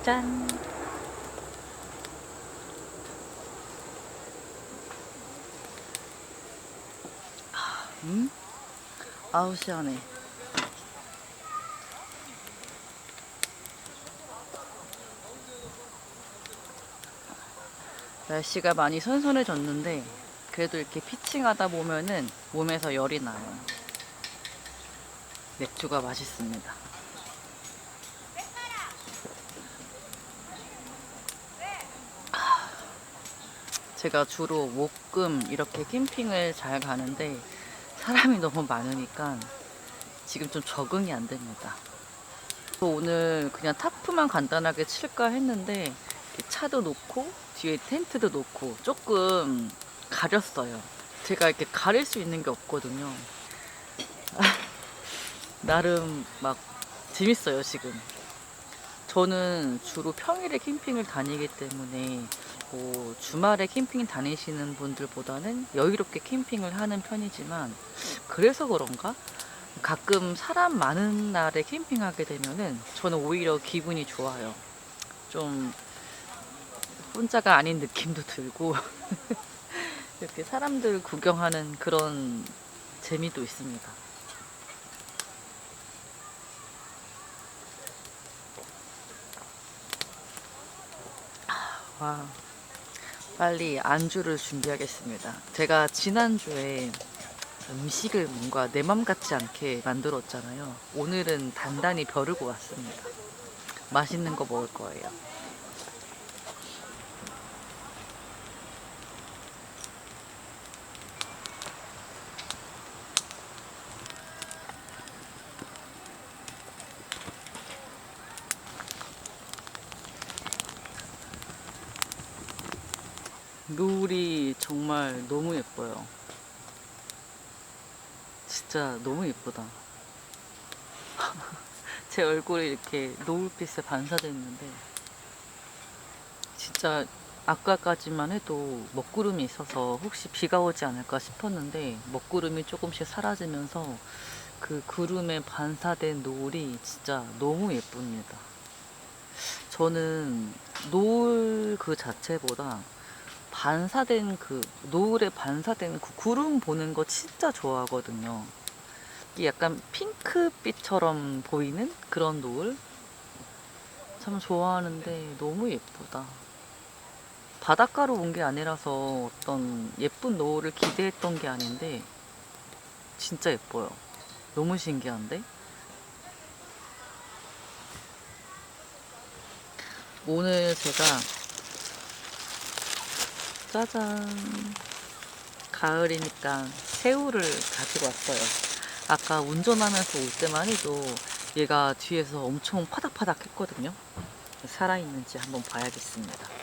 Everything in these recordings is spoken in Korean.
짠. 아우 시원해. 날씨가 많이 선선해졌는데 그래도 이렇게 피칭하다 보면은 몸에서 열이 나요. 맥주가 맛있습니다. 제가 주로 목금 이렇게 캠핑을 잘 가는데 사람이 너무 많으니까 지금 좀 적응이 안 됩니다. 오늘 그냥 타프만 간단하게 칠까 했는데 차도 놓고 뒤에 텐트도 놓고 조금 가렸어요. 제가 이렇게 가릴 수 있는 게 없거든요. 나름 막 재밌어요 지금. 저는 주로 평일에 캠핑을 다니기 때문에 뭐 주말에 캠핑 다니시는 분들보다는 여유롭게 캠핑을 하는 편이지만, 그래서 그런가 가끔 사람 많은 날에 캠핑하게 되면은 저는 오히려 기분이 좋아요. 좀 혼자가 아닌 느낌도 들고 이렇게 사람들 구경하는 그런 재미도 있습니다. 와, 빨리 안주를 준비하겠습니다. 제가 지난주에 음식을 뭔가 내 맘 같지 않게 만들었잖아요. 오늘은 단단히 벼르고 왔습니다. 맛있는 거 먹을 거예요. 노을이 정말 너무 예뻐요. 진짜 너무 예쁘다. 제 얼굴이 이렇게 노을빛에 반사되어 있는데, 진짜 아까까지만 해도 먹구름이 있어서 혹시 비가 오지 않을까 싶었는데 먹구름이 조금씩 사라지면서 그 구름에 반사된 노을이 진짜 너무 예쁩니다. 저는 노을 그 자체보다 반사된 그 노을에 반사된 그 구름 보는 거 진짜 좋아하거든요. 이게 약간 핑크빛처럼 보이는 그런 노을 참 좋아하는데 너무 예쁘다. 바닷가로 온 게 아니라서 어떤 예쁜 노을을 기대했던 게 아닌데 진짜 예뻐요. 너무 신기한데? 오늘 제가 짜잔, 가을이니까 새우를 가지고 왔어요. 아까 운전하면서 올 때만 해도 얘가 뒤에서 엄청 파닥파닥 했거든요. 살아있는지 한번 봐야겠습니다.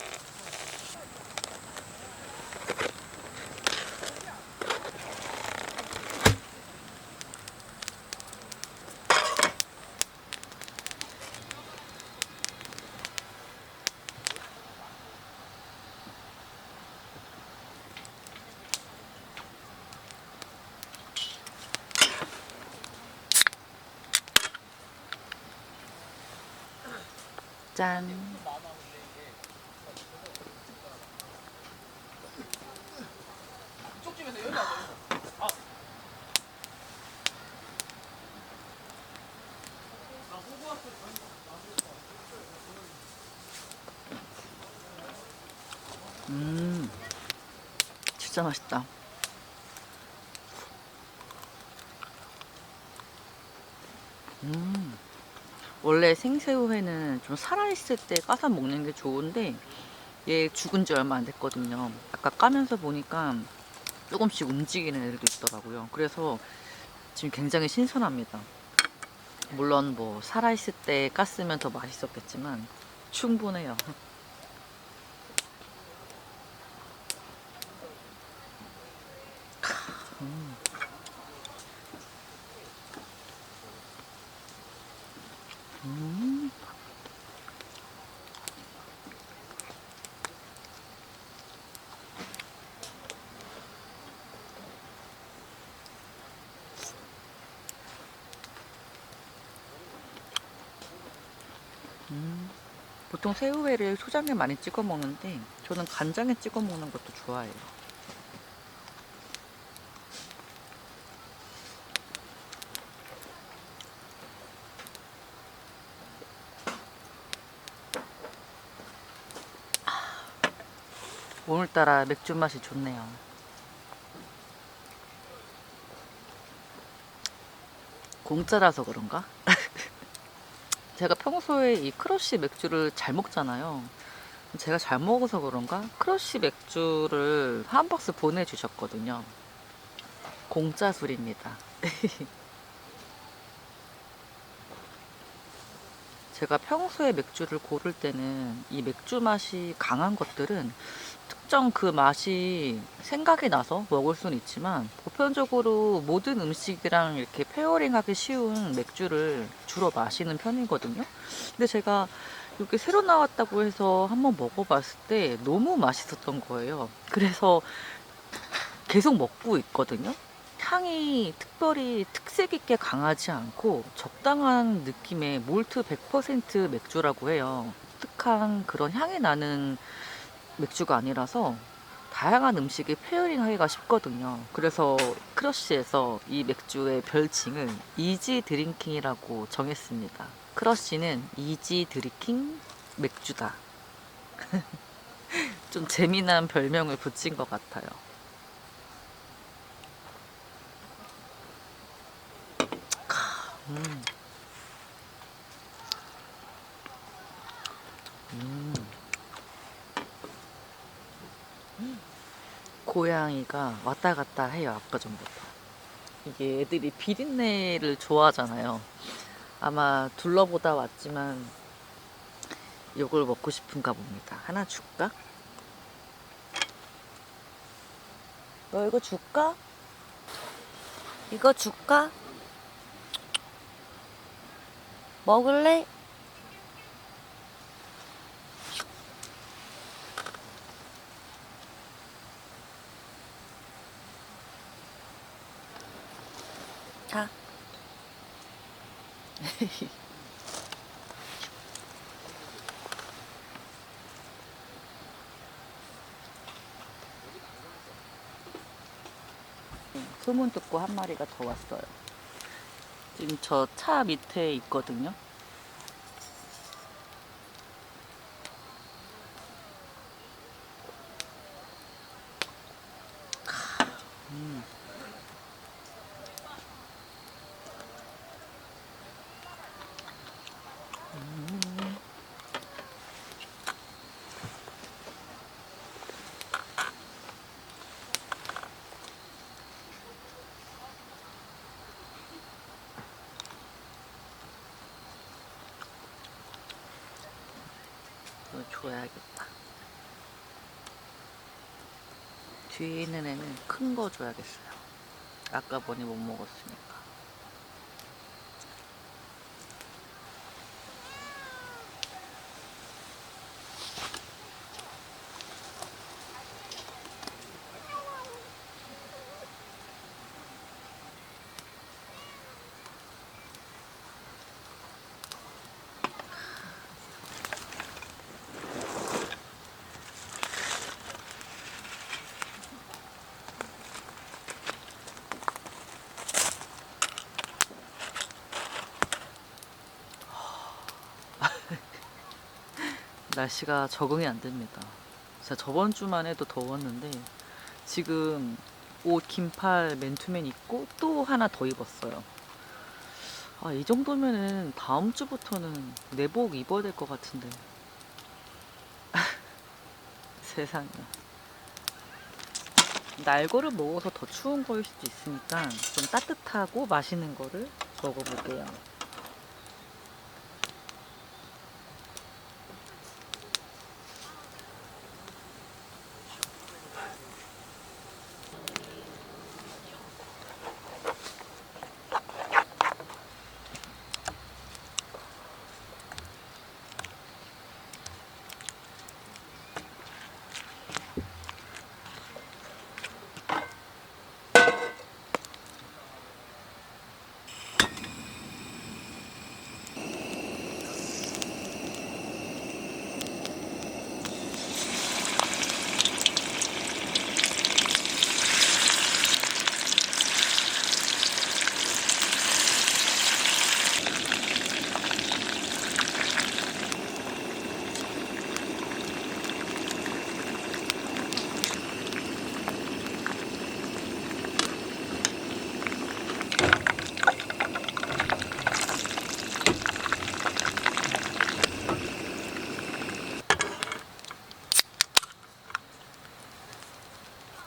짠. 진짜 맛있다. 원래 생새우회는 좀 살아있을 때 까서 먹는 게 좋은데 얘 죽은 지 얼마 안 됐거든요. 아까 까면서 보니까 조금씩 움직이는 애들도 있더라고요. 그래서 지금 굉장히 신선합니다. 물론 뭐 살아있을 때 깠으면 더 맛있었겠지만 충분해요. 음. 음. 보통 새우회를 초장에 많이 찍어 먹는데 저는 간장에 찍어 먹는 것도 좋아해요. 오늘따라 맥주 맛이 좋네요. 공짜라서 그런가? 제가 평소에 이 크러쉬 맥주를 잘 먹잖아요. 제가 잘 먹어서 그런가? 크러쉬 맥주를 한 박스 보내주셨거든요. 공짜 술입니다. 제가 평소에 맥주를 고를 때는 이 맥주 맛이 강한 것들은 특정 그 맛이 생각이 나서 먹을 수는 있지만 보편적으로 모든 음식이랑 이렇게 페어링하기 쉬운 맥주를 주로 마시는 편이거든요. 근데 제가 이렇게 새로 나왔다고 해서 한번 먹어봤을 때 너무 맛있었던 거예요. 그래서 계속 먹고 있거든요. 향이 특별히 특색 있게 강하지 않고 적당한 느낌의 몰트 100% 맥주라고 해요. 독특한 그런 향이 나는 맥주가 아니라서 다양한 음식에 페어링 하기가 쉽거든요. 그래서 크러쉬에서 이 맥주의 별칭을 이지 드링킹이라고 정했습니다. 크러쉬는 이지 드링킹 맥주다. 좀 재미난 별명을 붙인 것 같아요. 음. 음. 고양이가 왔다 갔다 해요, 아까 전부터. 이게 애들이 비린내를 좋아하잖아요. 아마 둘러보다 왔지만 이걸 먹고 싶은가 봅니다. 하나 줄까? 너 이거 줄까? 이거 줄까? 먹을래? 자. 소문 듣고 한 마리가 더 왔어요. 지금 저 차 밑에 있거든요. 음. 이거 줘야겠다. 뒤에 있는 애는 큰 거 줘야겠어요. 아까 보니 못 먹었으니까. 날씨가 적응이 안 됩니다. 진짜 저번 주만 해도 더웠는데 지금 옷 긴팔 맨투맨 입고 또 하나 더 입었어요. 아, 이 정도면은 다음 주부터는 내복 입어야 될 것 같은데. 세상에. 날거를 먹어서 더 추운 거일 수도 있으니까 좀 따뜻하고 맛있는 거를 먹어볼게요.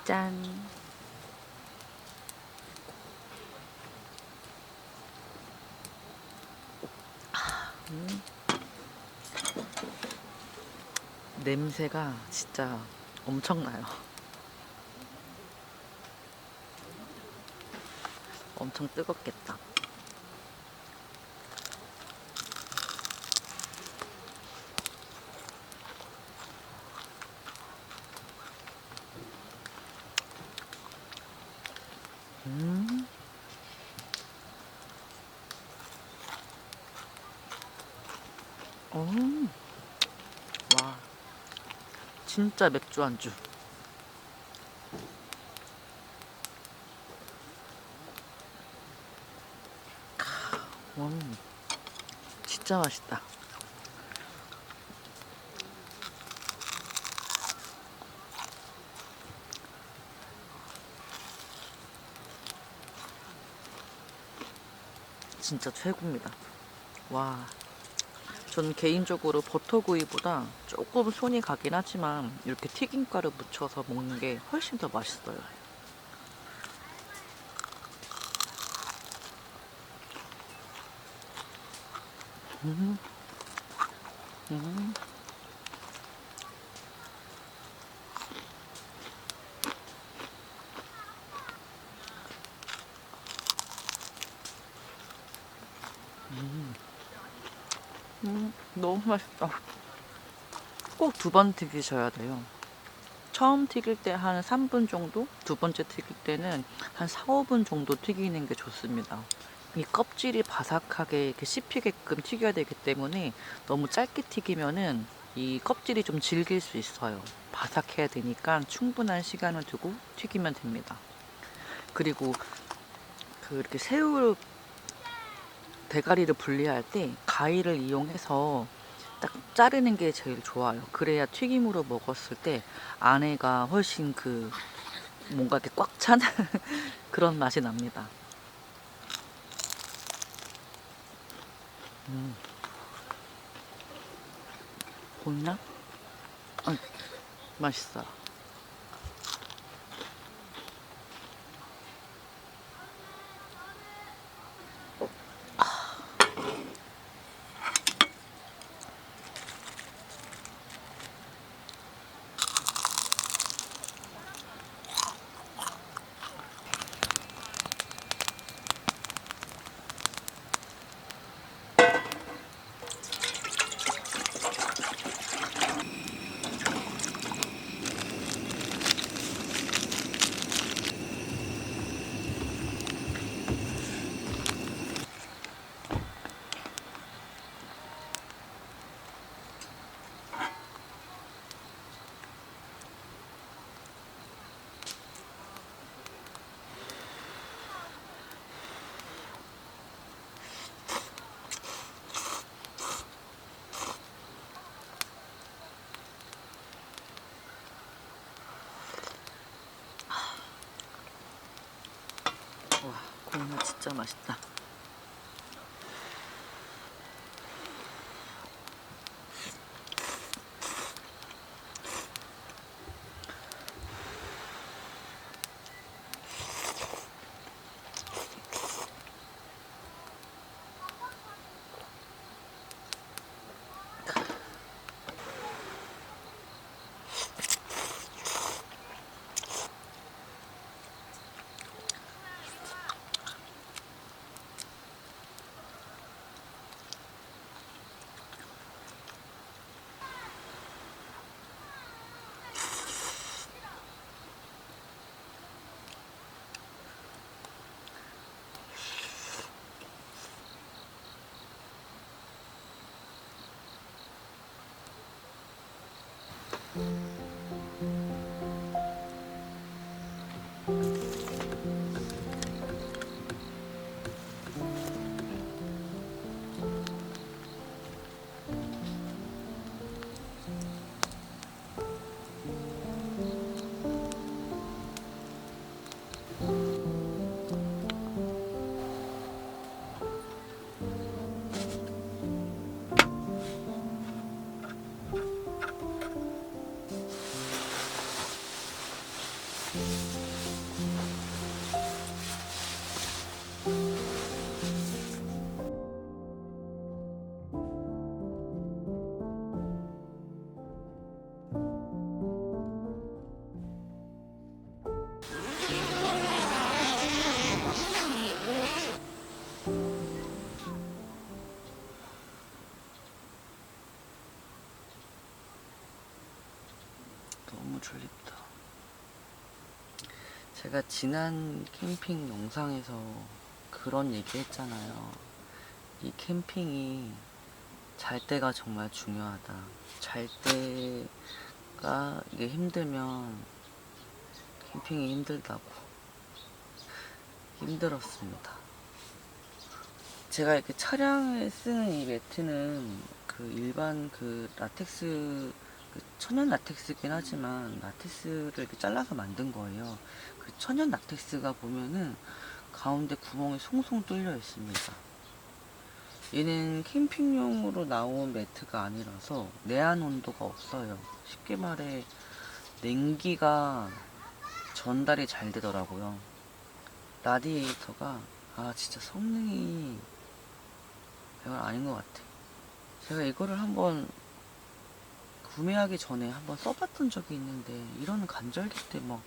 짠. 냄새가 진짜 엄청나요. 엄청 뜨겁겠다. 음. 어. 와. 진짜 맥주 안주. 진짜 맛있다. 진짜 최고입니다. 와. 전 개인적으로 버터구이보다 조금 손이 가긴 하지만 이렇게 튀김가루 묻혀서 먹는 게 훨씬 더 맛있어요. 음, 음, 너무 맛있다. 꼭 두 번 튀기셔야 돼요. 처음 튀길 때 한 3분 정도, 두 번째 튀길 때는 한 4, 5분 정도 튀기는 게 좋습니다. 이 껍질이 바삭하게 이렇게 씹히게끔 튀겨야 되기 때문에 너무 짧게 튀기면은 이 껍질이 좀 질길 수 있어요. 바삭해야 되니까 충분한 시간을 두고 튀기면 됩니다. 그리고 이렇게 새우 대가리를 분리할 때 가위를 이용해서 딱 자르는 게 제일 좋아요. 그래야 튀김으로 먹었을 때 안에가 훨씬 뭔가 이렇게 꽉 찬 그런 맛이 납니다. 보이나? 맛있어요. 와, 고구마 진짜 맛있다. 너무 졸립다. 제가 지난 캠핑 영상에서 그런 얘기 했잖아요. 이 캠핑이 잘 때가 정말 중요하다. 잘 때가 이게 힘들면 캠핑이 힘들다고. 힘들었습니다. 제가 이렇게 차량에 쓰는 이 매트는 그 일반 그 라텍스, 그 천연 라텍스긴 하지만 라텍스를 이렇게 잘라서 만든 거예요. 그 천연 라텍스가 보면은 가운데 구멍이 송송 뚫려 있습니다. 얘는 캠핑용으로 나온 매트가 아니라서 내한 온도가 없어요. 쉽게 말해 냉기가 전달이 잘 되더라고요. 라디에이터가 진짜 성능이 이건 아닌 것 같아. 제가 이거를 한번 구매하기 전에 한번 써봤던 적이 있는데 이런 간절기 때 막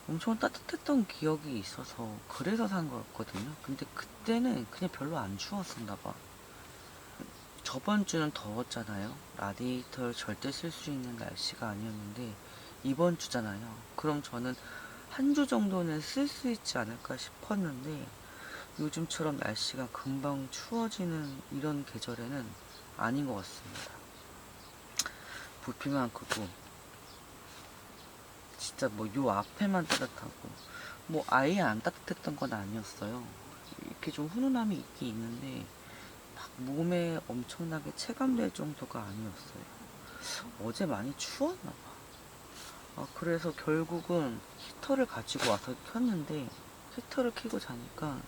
엄청 따뜻했던 기억이 있어서 그래서 산 거였거든요. 근데 그때는 그냥 별로 안 추웠었나 봐. 저번 주는 더웠잖아요. 라디에이터를 절대 쓸 수 있는 날씨가 아니었는데 이번 주잖아요. 그럼 저는 한 주 정도는 쓸 수 있지 않을까 싶었는데 요즘처럼 날씨가 금방 추워지는 이런 계절에는 아닌 것 같습니다. 부피만 크고 진짜 뭐 요 앞에만 따뜻하고 뭐 아예 안 따뜻했던 건 아니었어요. 이렇게 좀 훈훈함이 있긴 있는데 막 몸에 엄청나게 체감될 정도가 아니었어요. 어제 많이 추웠나 봐. 그래서 결국은 히터를 가지고 와서 켰는데 히터를 켜고 자니까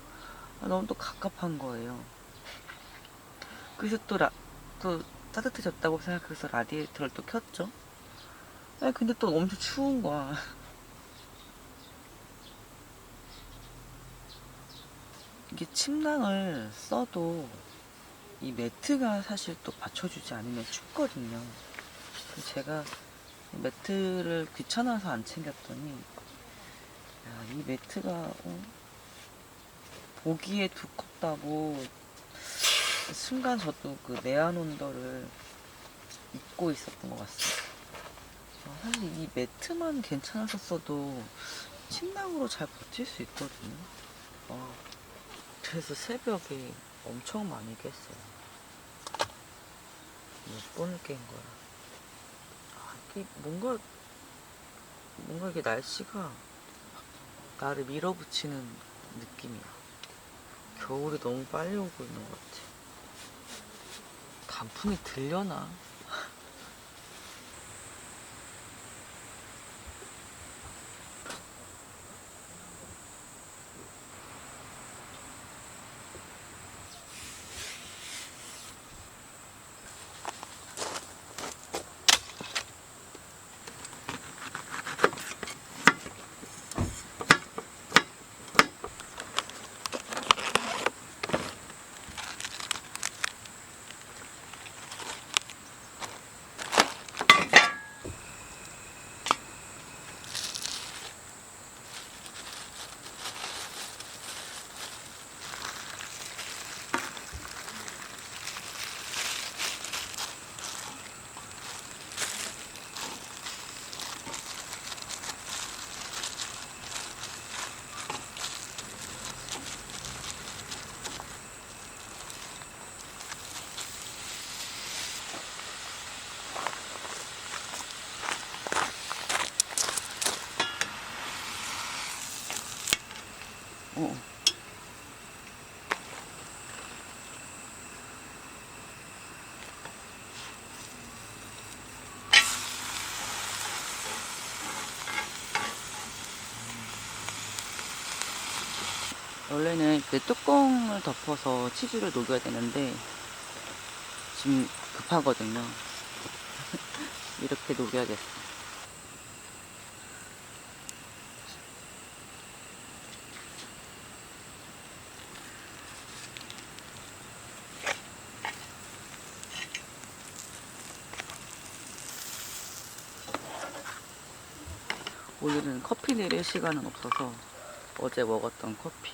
너무 또 갑갑한 거예요. 그래서 또 따뜻해졌다고 생각해서 라디에이터를 또 켰죠. 근데 또 엄청 추운 거야. 이게 침낭을 써도 이 매트가 사실 또 받쳐주지 않으면 춥거든요. 제가 매트를 귀찮아서 안 챙겼더니 이 매트가 보기에 두껍다고 순간 저도 그 내한 온도를 잊고 있었던 것 같습니다. 사실 이 매트만 괜찮았었어도 침낭으로 잘 버틸 수 있거든요. 그래서 새벽에 엄청 많이 깼어요. 몇 번을 깬 거야. 이게 뭔가 이게 날씨가 나를 밀어붙이는 느낌이야. 겨울이 너무 빨리 오고 있는 것 같아. 단풍이 들려나? 원래는 그 뚜껑을 덮어서 치즈를 녹여야 되는데 지금 급하거든요. 이렇게 녹여야겠어. 오늘은 커피 내릴 시간은 없어서 어제 먹었던 커피.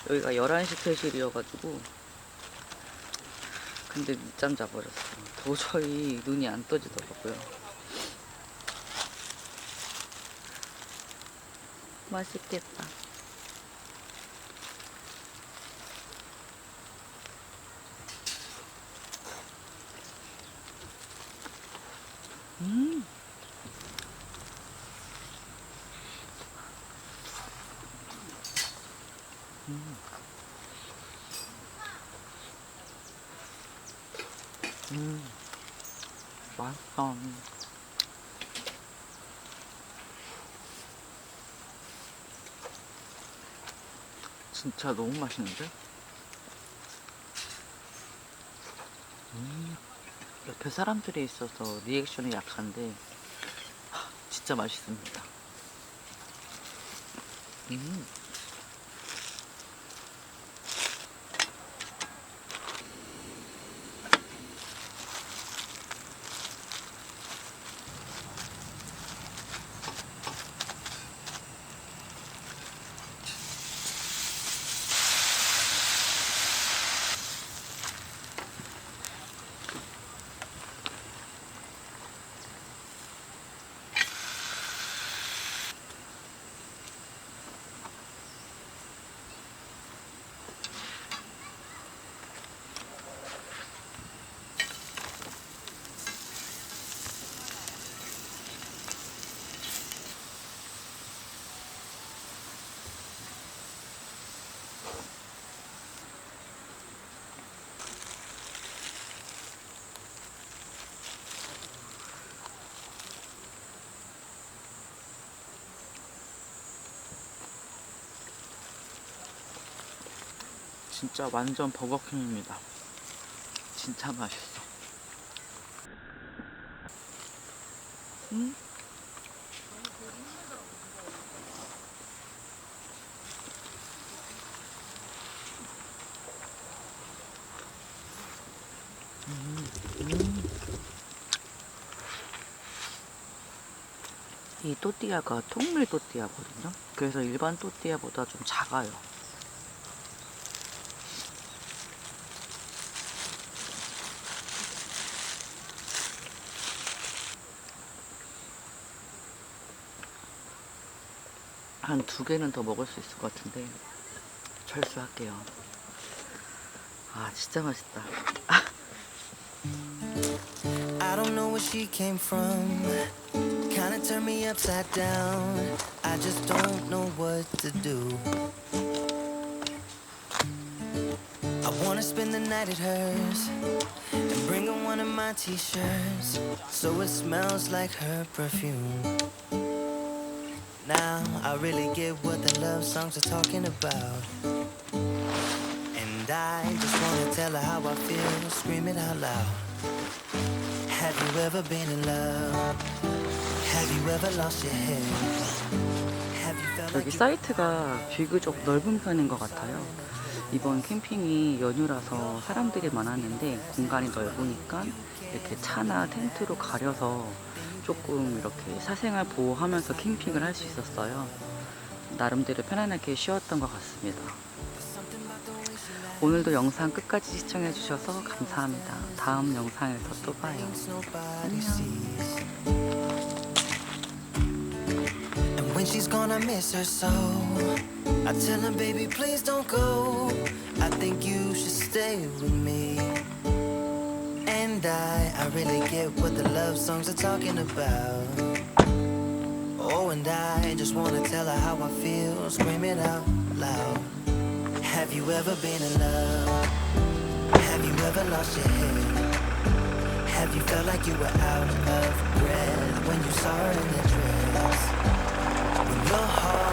여기가 11시 퇴실이어가지고 근데 늦잠 자버렸어. 도저히 눈이 안 떠지더라고요. 맛있겠다. 음. 음. 맛있어. 진짜 너무 맛있는데? 옆에 사람들이 있어서 리액션이 약한데 진짜 맛있습니다. 음. 진짜 완전 버거킹입니다. 진짜 맛있어. 음? 이 또띠아가 통밀 또띠아거든요. 그래서 일반 또띠아보다 좀 작아요. 한 2개는 더 먹을 수 있을 것 같은데 철수할게요. 아 진짜 맛있다. I don't know where she came from. Kinda turned me upside down. I just don't know what to do. I wanna spend the night at hers and bring her one of my t-shirts so it smells like her perfume. Now I really get what the love songs are talking about. And I just wanna tell her how I feel, scream it out loud. Have you ever been in love? Have you ever lost your head? Have you felt 여기 like 사이트가 비교적 넓은 편인 것 같아요. 이번 캠핑이 연휴라서 사람들이 많았는데 공간이 넓으니까 이렇게 차나 텐트로 가려서 조금 이렇게 사생활 보호하면서 캠핑을 할 수 있었어요. 나름대로 편안하게 쉬었던 것 같습니다. 오늘도 영상 끝까지 시청해 주셔서 감사합니다. 다음 영상에서 또 봐요. nobody sees? And when she's gone, I miss her so. I tell her, baby, please don't go. I think you should stay with me. And I really get what the love songs are talking about. Oh, and I just wanna tell her how I feel, scream it out loud. Have you ever been in love? Have you ever lost your head? Have you felt like you were out of breath when you saw her in that dress? When your heart